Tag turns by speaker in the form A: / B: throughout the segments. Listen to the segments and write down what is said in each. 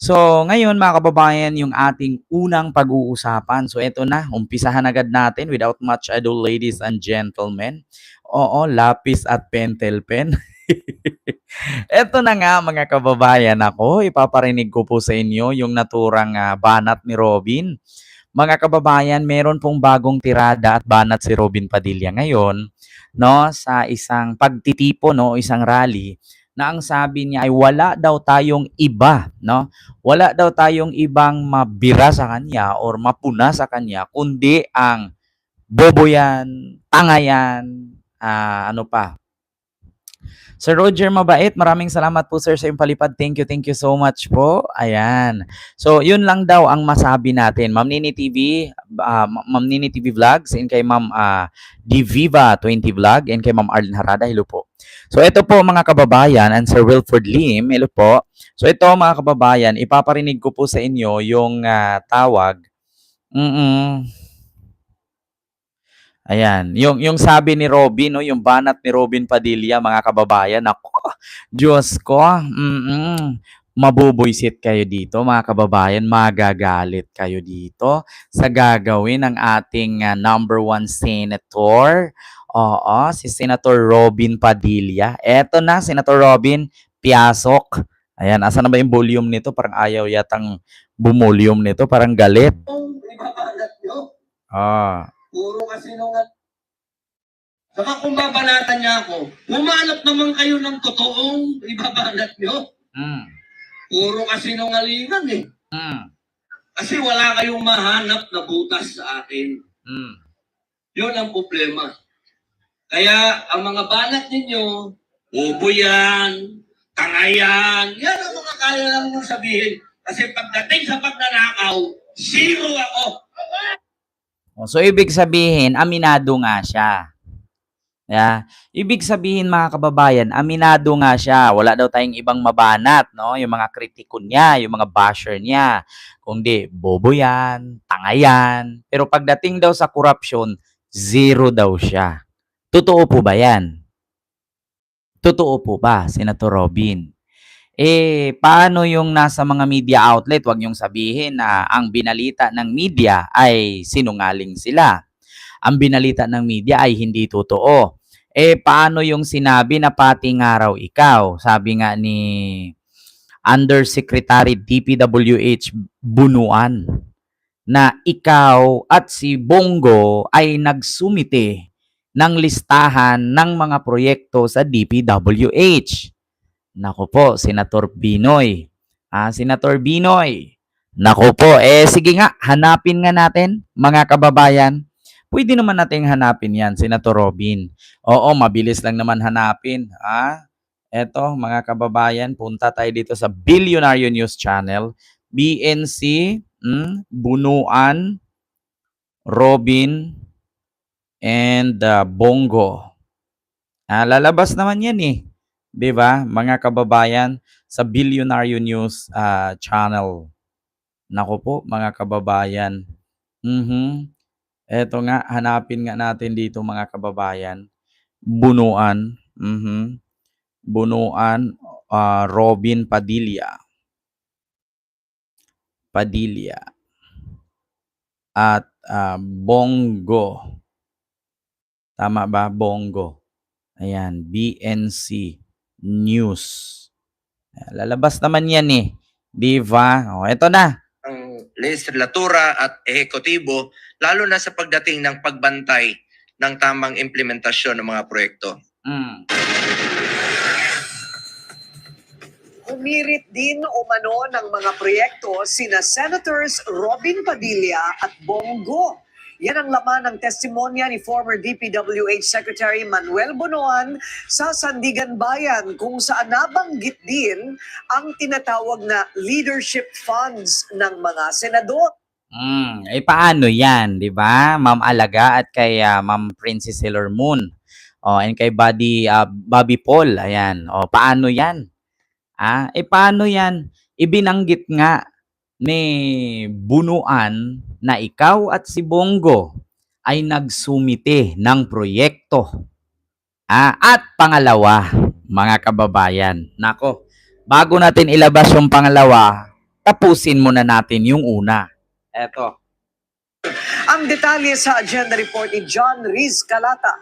A: So, ngayon mga kababayan, yung ating unang pag-uusapan. So, eto na, umpisahan agad natin without much ado, ladies and gentlemen. Oo, lapis at pentel pen. Eto na nga mga kababayan, ako, ipaparinig ko po sa inyo yung naturang banat ni Robin. Mga kababayan, meron pong bagong tirada at banat si Robin Padilla ngayon, no, sa isang pagtitipo, no, isang rally na ang sabi niya ay wala daw tayong iba, no? Wala daw tayong ibang mabira sa kanya or mapuna sa kanya kundi ang bobo yan, tanga yan, ano pa, Sir Roger Mabait, maraming salamat po sir sa iyong palipad. Thank you so much po. Ayan. So, yun lang daw ang masabi natin. Ma'am Nini TV, Ma'am Nini TV Vlogs, and kay Ma'am Diviva 20 Vlog, and kay Ma'am Arlene Harada. Hello po. So, ito po mga kababayan, and Sir Wilford Lim, hello po. So, ito mga kababayan, ipaparinig ko po sa inyo yung tawag. Ayan, yung sabi ni Robin, no, yung banat ni Robin Padilla, mga kababayan, ako, Diyos ko, mabubuysit kayo dito, mga kababayan, magagalit kayo dito sa gagawin ng ating number one senator. Oo, si Senator Robin Padilla. Eto na, Senator Robin, piyasok. Ayan, asa na ba yung volume nito? Parang ayaw yatang bumulyum nito, parang galit. Ah.
B: Puro kasi nung saka kung babanatan niya ako, humanap naman kayo ng totoong ibabanat niyo. Puro kasi nungalingan eh. Kasi wala kayong mahanap na butas sa akin. Yun ang problema. Kaya ang mga banat ninyo, bobo yan, tanga yan, yan ang mga kaya lang mong sabihin. Kasi pagdating sa pagnanakaw, zero ako.
A: So, ibig sabihin, aminado nga siya. Yeah. Ibig sabihin mga kababayan, aminado nga siya. Wala daw tayong ibang mabanat, no? Yung mga kritiko niya, yung mga basher niya. Kundi, bobo yan, tanga yan. Pero pagdating daw sa corruption, zero daw siya. Totoo po ba yan? Totoo po ba, Senator Robin? Paano yung nasa mga media outlet? Huwag niyong sabihin na ang binalita ng media ay sinungaling sila. Ang binalita ng media ay hindi totoo. Paano yung sinabi na pating araw ikaw? Sabi nga ni Undersecretary DPWH Bunuan na ikaw at si Bongo ay nagsumite ng listahan ng mga proyekto sa DPWH. Nako po, Senator Binoy. Senator Binoy. Nako po, sige nga, hanapin nga natin, mga kababayan. Pwede naman nating hanapin yan, Senator Robin. Oo, mabilis lang naman hanapin. Eto, mga kababayan, punta tayo dito sa Billionaire News Channel. BNC, Bunuan, Robin, and Bongo. Lalabas naman yan eh. 'Di ba, mga kababayan, sa Billionaire News Channel. Nako po, mga kababayan. Eto nga, hanapin nga natin dito mga kababayan. Bunuan. Bunuan, Robin Padilla. At Bongo. Tama ba? Bongo. Ayan, BNC News. Lalabas naman yan eh. Di ba? Eto na.
B: Ang legislatura at ehekutibo, lalo na sa pagdating ng pagbantay ng tamang implementasyon ng mga proyekto.
C: Umirit din umano ng mga proyekto sina Senators Robin Padilla at Bongo. Yan ang laman ng testimonya ni former DPWH Secretary Manuel Bunuan sa Sandigan Bayan, kung saan nabanggit din ang tinatawag na leadership funds ng mga senador.
A: Paano yan, di ba? Ma'am Alaga at kay Ma'am Princess Sailor Moon. And kay Bobby Paul. Ayan. Paano yan? Paano yan? Ibinanggit nga ni Bunuan na ikaw at si Bongo ay nagsumite ng proyekto. At pangalawa, mga kababayan, nako, bago natin ilabas yung pangalawa, tapusin muna natin yung una. Eto.
C: Ang detalye sa agenda report ni John Riz Calata.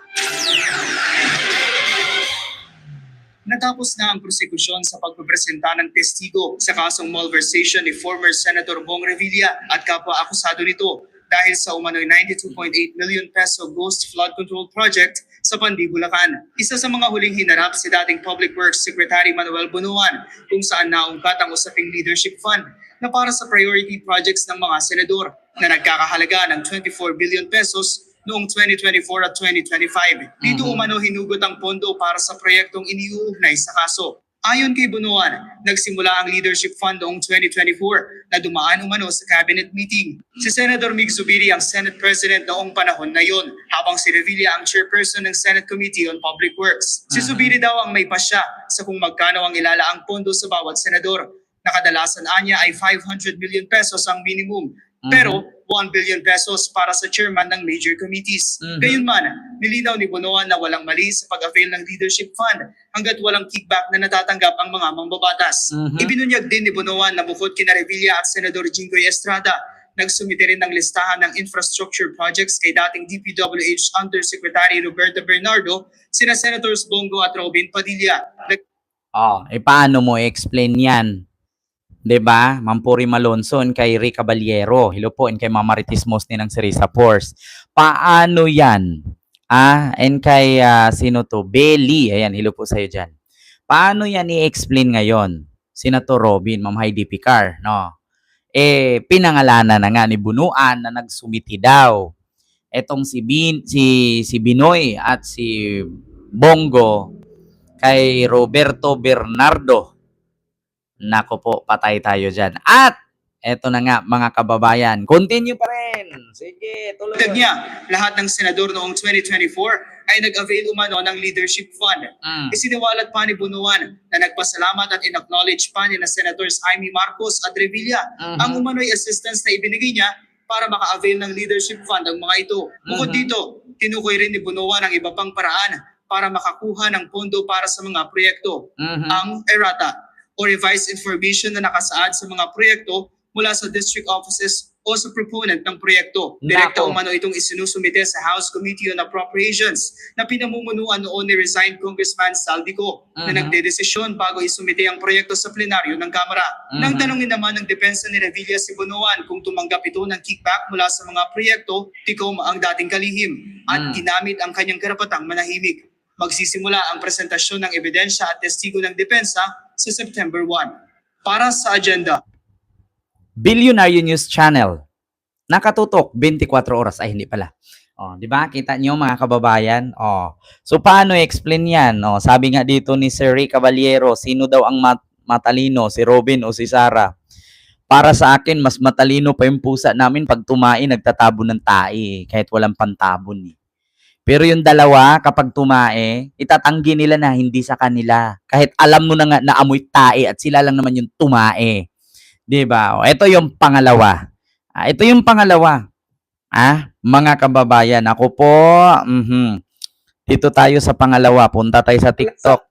D: Natapos na ang prosekusyon sa pagpapresenta ng testigo sa kasong malversation ni former Senator Bong Revilla at kapwa-akusado nito dahil sa umano'y 92.8 million peso ghost flood control project sa Pandi, Bulacan. Isa sa mga huling hinarap si dating Public Works Secretary Manuel Bonoan kung saan naungkat ang usaping leadership fund na para sa priority projects ng mga senador na nagkakahalaga ng 24 billion pesos noong 2024 at 2025. Dito umano hinugot ang pondo para sa proyektong iniuugnay sa kaso. Ayon kay Bonoan, nagsimula ang leadership fund noong 2024 na dumaan umano sa cabinet meeting. Si Senator Mig Zubiri ang Senate President noong panahon na yon, habang si Revilla ang chairperson ng Senate Committee on Public Works. Si Zubiri daw ang may pasya sa kung magkano ang ilalaang pondo sa bawat senador. Nakadalasan anya ay 500 million pesos ang minimum. Pero 1 billion pesos para sa chairman ng major committees. Gayunman, nilinaw ni Bonoan na walang mali sa pag-avail ng leadership fund hanggat walang kickback na natatanggap ang mga mambabatas. Ibinunyag din ni Bonoan na bukod kina Revilla at Senador Jinggoy Estrada, nagsumite rin ng listahan ng infrastructure projects kay dating DPWH Undersecretary Roberto Bernardo, sina Senators Bongo at Robin Padilla.
A: Paano mo explain yan? 'Di ba? Mampuri Malonson kay Rick Caballero. Hello po, and kay Mamaritis Mosni ng Serisa Force. Paano 'yan? And kay sino to? Belly. Ayan, hello po sa iyo diyan. Paano 'yan i-explain ngayon? Senator Robin, Ma'am Heidi Picar, no? Pinangalanan na nga ni Bunuan na nagsumiti daw. Etong si Binoy at si Bongo kay Roberto Bernardo. Nako po, patay tayo dyan. At, eto na nga mga kababayan, continue pa rin. Sige, tuloy.
D: Niya, lahat ng senador noong 2024 ay nag-avail umano ng leadership fund. Isiniwalat pa ni Bunuan na nagpasalamat at in-acknowledge pa ni na Senators Jaime Marcos at Revilla ang umano'y assistance na ibinigay niya para maka-avail ng leadership fund ang mga ito. Bukod dito, tinukoy rin ni Bunuan ang iba pang paraan para makakuha ng pondo para sa mga proyekto. Ang errata o revised information na nakasaad sa mga proyekto mula sa district offices o sa proponent ng proyekto. Direkta umano itong isinusumite sa House Committee on Appropriations na pinamumunuan noon ni resigned Congressman Saldico na nagdedesisyon bago isumite ang proyekto sa plenaryo ng Kamara. Nang tanongin naman ng depensa ni Revilla si Bonoan kung tumanggap ito ng kickback mula sa mga proyekto, tikom ang dating kalihim at ginamit ang kanyang karapatang manahimik. Magsisimula ang presentasyon ng ebidensya at testigo ng depensa sa September 1. Para sa agenda,
A: Billionaire News Channel. Nakatutok 24 oras. Ay, hindi pala. Di ba? Kita nyo mga kababayan? So, paano i-explain yan? Sabi nga dito ni Sir Rick Caballero, sino daw ang matalino? Si Robin o si Sarah? Para sa akin, mas matalino pa yung pusa namin pag tumae, nagtatabo ng tae. Kahit walang pantabon. Pero yung dalawa, kapag tumae, itatanggi nila na hindi sa kanila. Kahit alam mo na nga na amoy tae at sila lang naman yung tumae. Diba? Ito yung pangalawa. Ito yung pangalawa. Mga kababayan, ako po, dito tayo sa pangalawa. Punta tayo sa TikTok.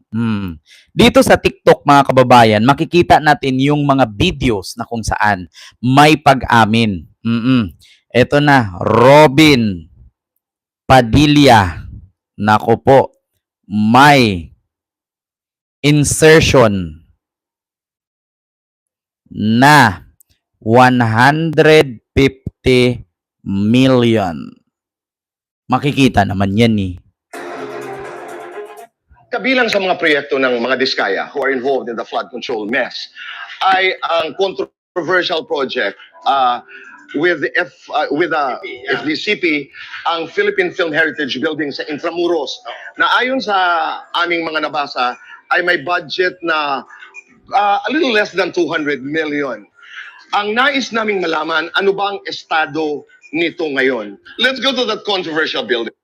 A: Dito sa TikTok, mga kababayan, makikita natin yung mga videos na kung saan may pag-amin. Ito na, Robin Padilla, nako po, may insertion na 150 million. Makikita naman yan
E: Kabilang sa mga proyekto ng mga Diskaya who are involved in the flood control mess ay ang controversial project with FDCP, ang Philippine Film Heritage Building sa Intramuros, na ayon sa aming mga nabasa ay may budget na a little less than 200 million. Ang nais naming malaman, ano bang estado nito ngayon? Let's go to that controversial building.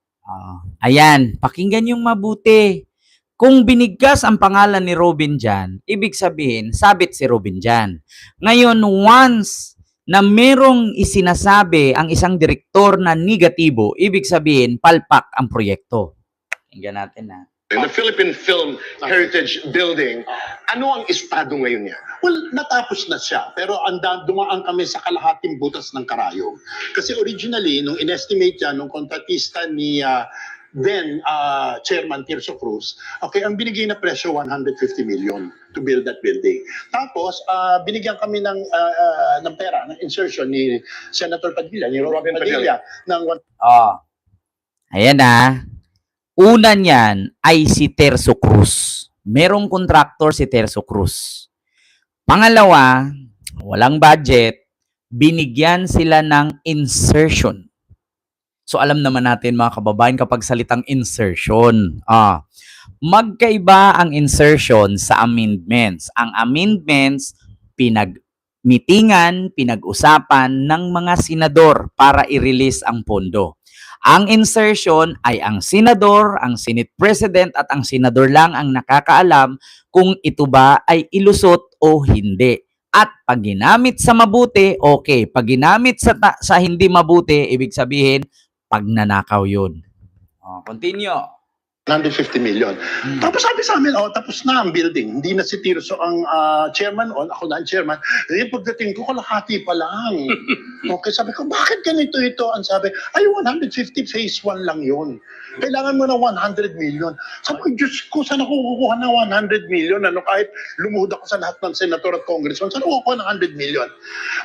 A: Ayan, pakinggan yung mabuti. Kung binigkas ang pangalan ni Robin dyan, ibig sabihin, sabit si Robin dyan. Ngayon, once na merong isinasabi ang isang direktor na negatibo, ibig sabihin, palpak ang proyekto. Tingnan natin
E: The Philippine Film Heritage Building, ano ang estado ngayon niya?
F: Well, natapos na siya. Pero dumaan kami sa kalahating butas ng karayom. Kasi originally, nung inestimate yan, nung kontratista ni then Chairman Tirso Cruz, okay, ang binigay na presyo 150 million to build that building. Tapos, binigyan kami ng pera, ng insertion ni Senator Padilla, ni Robin Padilla, ng
A: Ayan na. Una niyan ay si Tirso Cruz. Merong contractor si Tirso Cruz. Pangalawa, walang budget, binigyan sila ng insertion. So alam naman natin mga kababayan kapag salitang insertion, magkaiba ang insertion sa amendments. Ang amendments, pinag-meetingan, pinag-usapan ng mga senador para i-release ang pondo. Ang insertion ay ang senador, ang Senate President at ang senador lang ang nakakaalam kung ito ba ay ilusot o hindi. At pag ginamit sa mabuti, okay. Pag ginamit sa hindi mabuti, ibig sabihin, pagnanakaw yun. Continue.
F: 150 million. Tapos sabi sa amin, tapos na ang building. Hindi na si Tirso ang chairman ako na ang chairman. Pagdating ko, kalahati pa lang. Okay, sabi ko, bakit ganito ito? Ang sabi, 150 phase 1 lang yun. Kailangan mo ng 100 million. Sabi ko, Diyos ko, saan ako kukuha ng 100 million? Kahit lumuhod ako sa lahat ng senator at congressman, saan ako kukuha ng 100 million?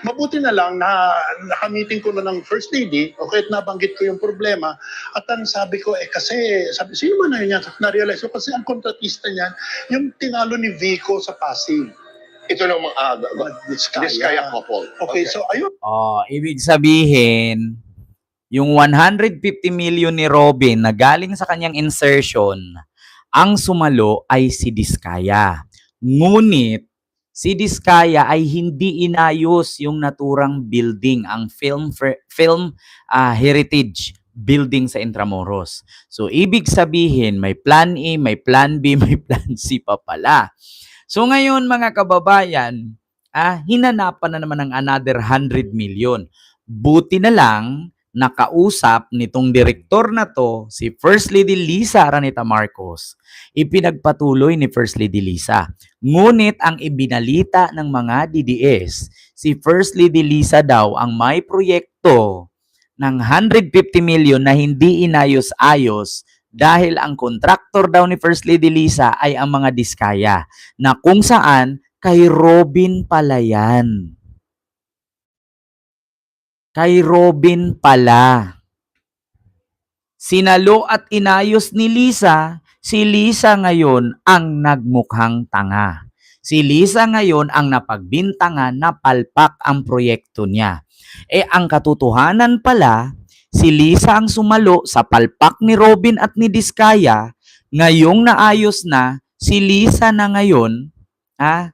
F: Mabuti na lang na nakamiting ko na ng first lady, okay, at nabanggit ko yung problema. At ang sabi ko, kasi, sino man na yun yan? Na-realize ko, kasi ang kontratista niyan, yung tinalo ni Vico sa Pasig.
E: Ito ng mga Diskaya couple.
F: Okay, so ayun.
A: Ibig sabihin, yung 150 million ni Robin na galing sa kanyang insertion, ang sumalo ay si Diskaya. Ngunit, si Diskaya ay hindi inayos yung naturang building, ang film heritage building sa Intramuros. So, ibig sabihin, may plan A, may plan B, may plan C pa pala. So, ngayon mga kababayan, hinanapan na naman ng another 100 million. Buti na lang, nakausap nitong direktor na to, si First Lady Lisa Araneta Marcos. Ipinagpatuloy ni First Lady Lisa. Ngunit ang ibinalita ng mga DDS, si First Lady Lisa daw ang may proyekto ng 150 million na hindi inayos-ayos dahil ang kontraktor daw ni First Lady Lisa ay ang mga Diskaya na kung saan kay Robin pala yan. Kay Robin pala. Sinalo at inayos ni Lisa, si Lisa ngayon ang nagmukhang tanga. Si Lisa ngayon ang napagbintangan na palpak ang proyekto niya. Ang katotohanan pala, si Lisa ang sumalo sa palpak ni Robin at ni Diskaya, ngayong naayos na, si Lisa na ngayon, ang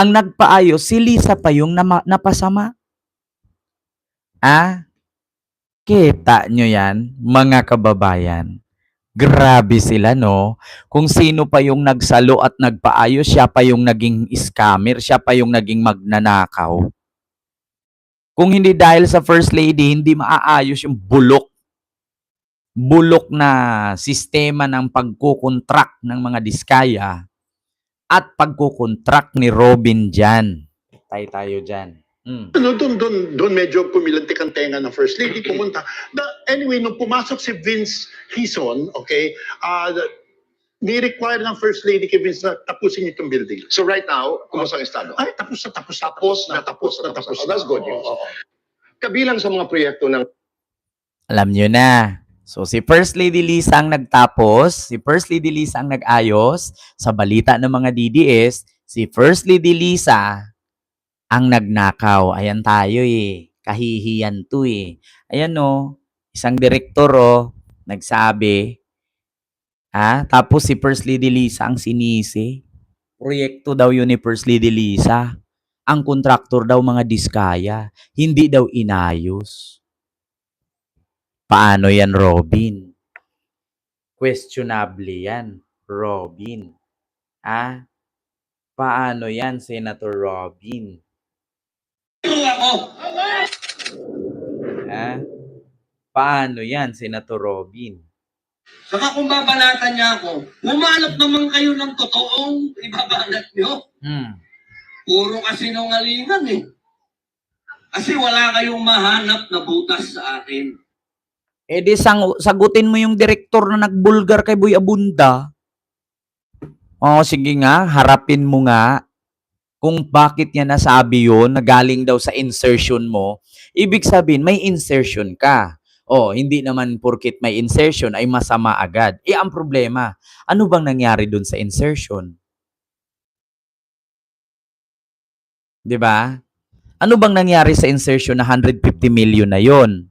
A: nagpaayos, si Lisa pa yung napasama. Kita nyo yan, mga kababayan. Grabe sila, no? Kung sino pa yung nagsalo at nagpaayos, siya pa yung naging scammer, siya pa yung naging magnanakaw. Kung hindi dahil sa First Lady, hindi maaayos yung bulok na sistema ng pagkukontract ng mga Diskaya at pagkukontract ni Robin dyan. Tayo dyan.
F: Doon medyo pumilantik ang tenga ng First Lady, pumunta. Anyway, nung pumasok si Vince Hison, okay, ni-require ng First Lady kay Vince na tapusin itong building.
E: So right now, kumusta ang estado?
F: Tapos na.
E: That's good news. Kabilang sa mga proyekto ng
A: Alam nyo na. So, si First Lady Lisa ang nagtapos, si First Lady Lisa ang nag-ayos, sa balita ng mga DDS, si First Lady Lisa ang nagnakaw. Ayan tayo kahihiyan to Ayan isang direktor nagsabi, tapos si First Lady Lisa ang sinisi. Proyekto daw yun ni First Lady Lisa. Ang kontraktor daw mga Diskaya. Hindi daw inayos. Paano yan, Robin? Questionable yan, Robin. Paano yan, Senator Robin? Paano yan, Senator Robin?
B: Saka kung babanatan niya ako, humanap naman kayo ng totoong ibabanat niyo. Puro kasinungalingan eh. Kasi wala kayong mahanap na butas sa akin.
A: Eh di sagutin mo yung direktor na nagbulgar kay Boy Abunda. Oh, sige nga, harapin mo nga kung bakit niya nasabi yun na galing daw sa insertion mo. Ibig sabihin, may insertion ka. Oh, hindi naman porkit may insertion ay masama agad. Eh, ang problema, ano bang nangyari dun sa insertion? 'Di ba? Ano bang nangyari sa insertion na 150 million na yon?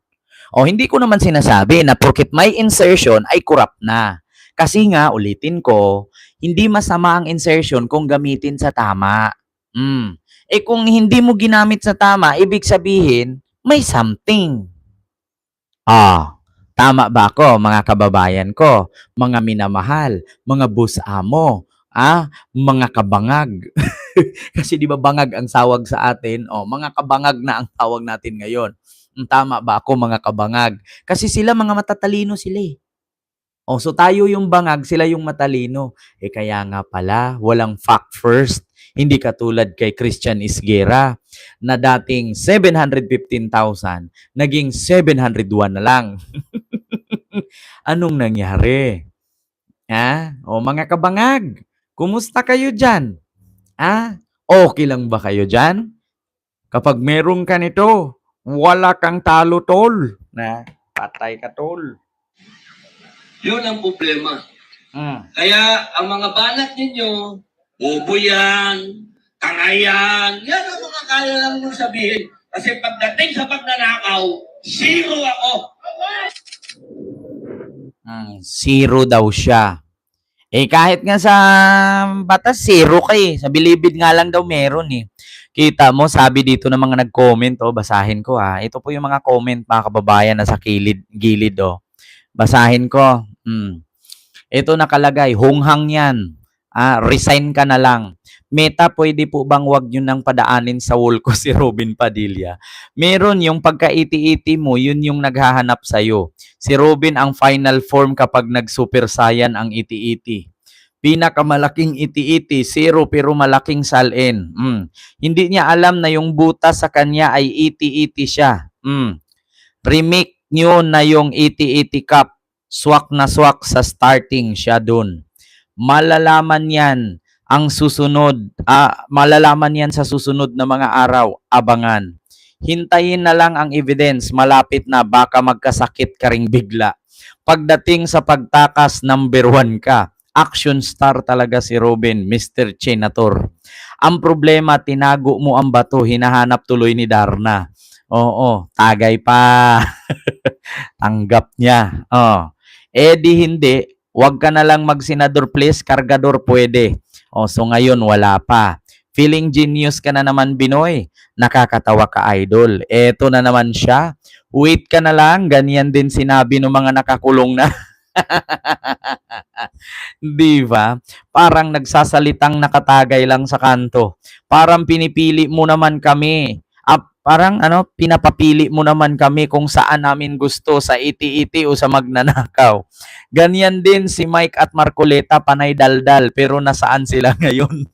A: O hindi ko naman sinasabi na porket may insertion ay corrupt na. Kasi nga, ulitin ko, hindi masama ang insertion kung gamitin sa tama. Eh kung hindi mo ginamit sa tama, ibig sabihin, may something. Tama ba ako mga kababayan ko, mga minamahal, mga bus amo, mga kabangag. Kasi di ba bangag ang sawag sa atin? Mga kabangag na ang tawag natin ngayon. Tama ba ako mga kabangag? Kasi sila mga matatalino sila eh. So tayo yung bangag, sila yung matalino. Kaya nga pala, walang fact first. Hindi katulad kay Christian Isguera na dating 715,000, naging 701 na lang. Anong nangyari? Mga kabangag, kumusta kayo dyan? Okay lang ba kayo dyan? Kapag meron ka nito, wala kang talo, tol. Patay ka, tol.
B: Yun ang problema. Kaya ang mga banat ninyo, bobo yan, tanga yan ang mga kaya lang nung sabihin. Kasi pagdating sa pagnanakaw, zero ako.
A: Zero daw siya. Kahit nga sa batas, zero ka eh. Sa bilibid nga lang daw meron eh. Kita mo, sabi dito ng mga nag-comment, basahin ko Ito po yung mga comment, mga kababayan, na sa gilid, Basahin ko. Ito nakalagay, hunghang yan. Resign ka na lang. Meta, pwede po bang wag yun nang padaanin sa wall ko si Robin Padilla? Meron yung pagka-iti-iti mo, yun yung naghahanap sa'yo. Si Robin ang final form kapag nag-super saiyan ang iti-iti. Pinakamalaking iti-iti, zero pero malaking salin. Hindi niya alam na yung butas sa kanya ay iti-iti siya. Remake nyo na yung iti-iti cup. Swak na swak sa starting siya dun. Malalaman yan sa susunod na mga araw, abangan. Hintayin na lang ang evidence, malapit na, baka magkasakit ka ring bigla. Pagdating sa pagtakas, number 1 ka. Action star talaga si Robin, Mr. Chenator. Ang problema, tinago mo ang bato, hinahanap tuloy ni Darna. Tagay pa. Tanggap niya. Di hindi, wag ka na lang magsenador please, kargador pwede. So ngayon wala pa. Feeling genius ka na naman, Binoy. Nakakatawa ka, idol. Eto na naman siya. Wait ka na lang, ganyan din sinabi ng mga nakakulong na. Di ba? Parang nagsasalitang nakatagay lang sa kanto. Parang pinipili mo naman kami. Pinapapili mo naman kami kung saan namin gusto, sa iti-iti o sa magnanakaw. Ganyan din si Mike at Marcoleta, panay daldal, pero nasaan sila ngayon?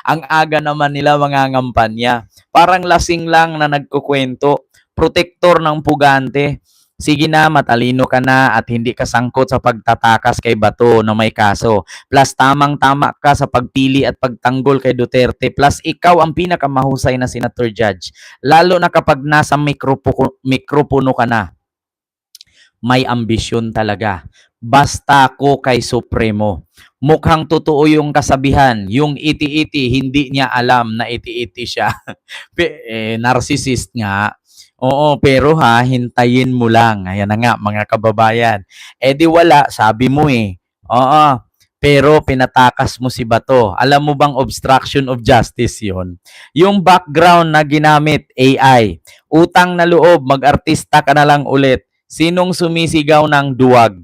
A: Ang aga naman nila mga ngampanya. Parang lasing lang na nagkukwento. Protektor ng pugante. Sige na, matalino ka na at hindi ka sangkot sa pagtatakas kay Bato na may kaso. Plus, tamang-tama ka sa pagpili at pagtanggol kay Duterte. Plus, ikaw ang pinakamahusay na senator judge. Lalo na kapag nasa mikropono ka na. May ambisyon talaga. Basta ko kay Supremo. Mukhang totoo yung kasabihan. Yung iti-iti, hindi niya alam na iti-iti siya. Narcissist nga. Pero hintayin mo lang. Ayan na nga, mga kababayan. Di wala, sabi mo eh. Pero pinatakas mo si Bato. Alam mo bang obstruction of justice yon? Yung background na ginamit, AI. Utang na loob, mag-artista ka na lang ulit. Sinong sumisigaw ng duwag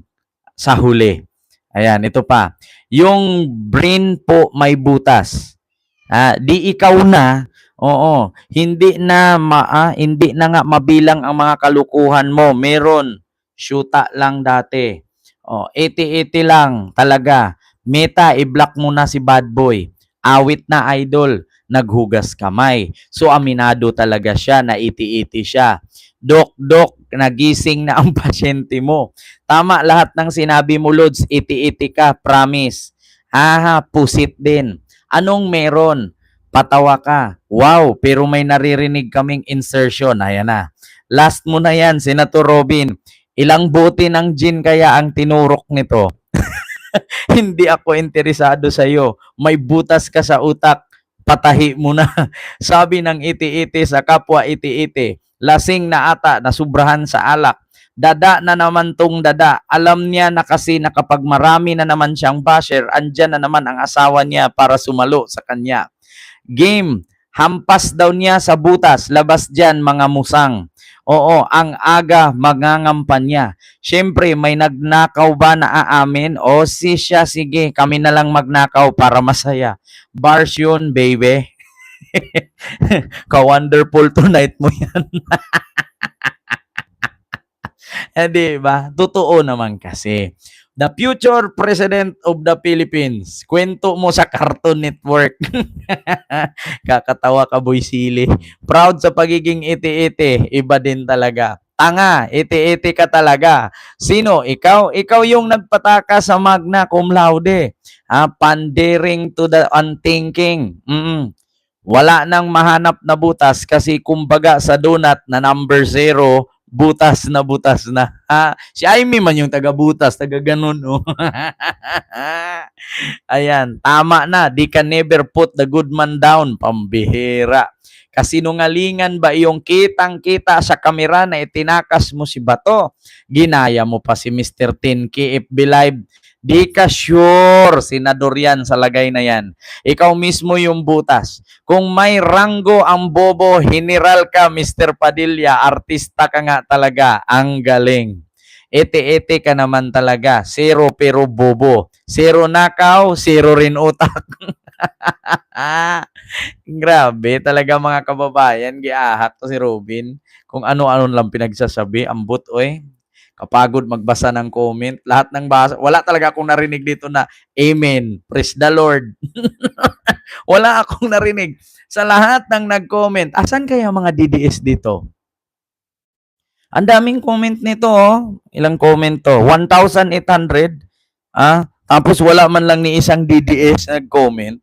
A: sa huli? Ayan, ito pa. Yung brain po may butas. Di ikaw na. Hindi na nga mabilang ang mga kalukuhan mo. Meron. Syuta lang dati. Oh, 80-80 lang talaga. Meta, i-block mo na si Bad Boy. Awit na idol, naghugas kamay. So aminado talaga siya na 80-80 siya. Dok, nagising na ang pasyente mo. Tama lahat ng sinabi mo, Lods. 80-80 ka, promise. Haha, pusit din. Anong meron? Patawa ka. Wow, pero may naririnig kaming insertion. Ayan na. Last mo na yan, Senator Robin. Ilang bote ng gin kaya ang tinurok nito? Hindi ako interesado sa iyo. May butas ka sa utak. Patahi mo na. Sabi ng iti-iti sa kapwa iti-iti. Lasing na ata, nasubrahan sa alak. Dada na naman tong dada. Alam niya na kasi na kapag marami na naman siyang basher, andyan na naman ang asawa niya para sumalo sa kanya. Game, hampas daw niya sa butas. Labas dyan mga musang. Oo, ang aga mangangampanya. Siyempre, may nagnakaw ba na aamin? O siya, sige, kami na lang magnakaw para masaya. Bars yun, baby. Ka-wonderful tonight mo yan. Di ba? Totoo naman kasi. The future President of the Philippines. Kwento mo sa Cartoon Network. Kakatawa ka, Boy Sili. Proud sa pagiging iti-iti. Iba din talaga. Tanga, iti-iti ka talaga. Sino? Ikaw? Ikaw yung nagpataka sa magna cum laude. Pandering to the unthinking. Wala nang mahanap na butas kasi kumbaga sa donut na number 0, butas na butas na. Si Aimee man yung taga-butas, taga-ganon. Oh. Ayan, tama na. Di ka never put the good man down. Pambihira. Kasinungalingan ba yung kitang-kita sa kamera na itinakas mo si Bato? Ginaya mo pa si Mr. 10K FB Live. Di ka sure, senador yan sa lagay na yan. Ikaw mismo yung butas. Kung may ranggo ang bobo, general ka, Mr. Padilla, artista ka nga talaga. Ang galing. Ete-ete ka naman talaga. Zero pero bobo. Zero nakaw, zero rin utak. Grabe talaga mga kababayan. Giahak to si Robin. Kung ano-ano lang pinagsasabi. Ambot, oy. Kapagod magbasa ng comment. Lahat ng basa. Wala talaga akong narinig dito na Amen. Praise the Lord. Wala akong narinig. Sa lahat ng nag-comment, asan kaya mga DDS dito? Ang daming comment nito, oh. Ilang comment to? 1,800. Tapos wala man lang ni isang DDS nag-comment.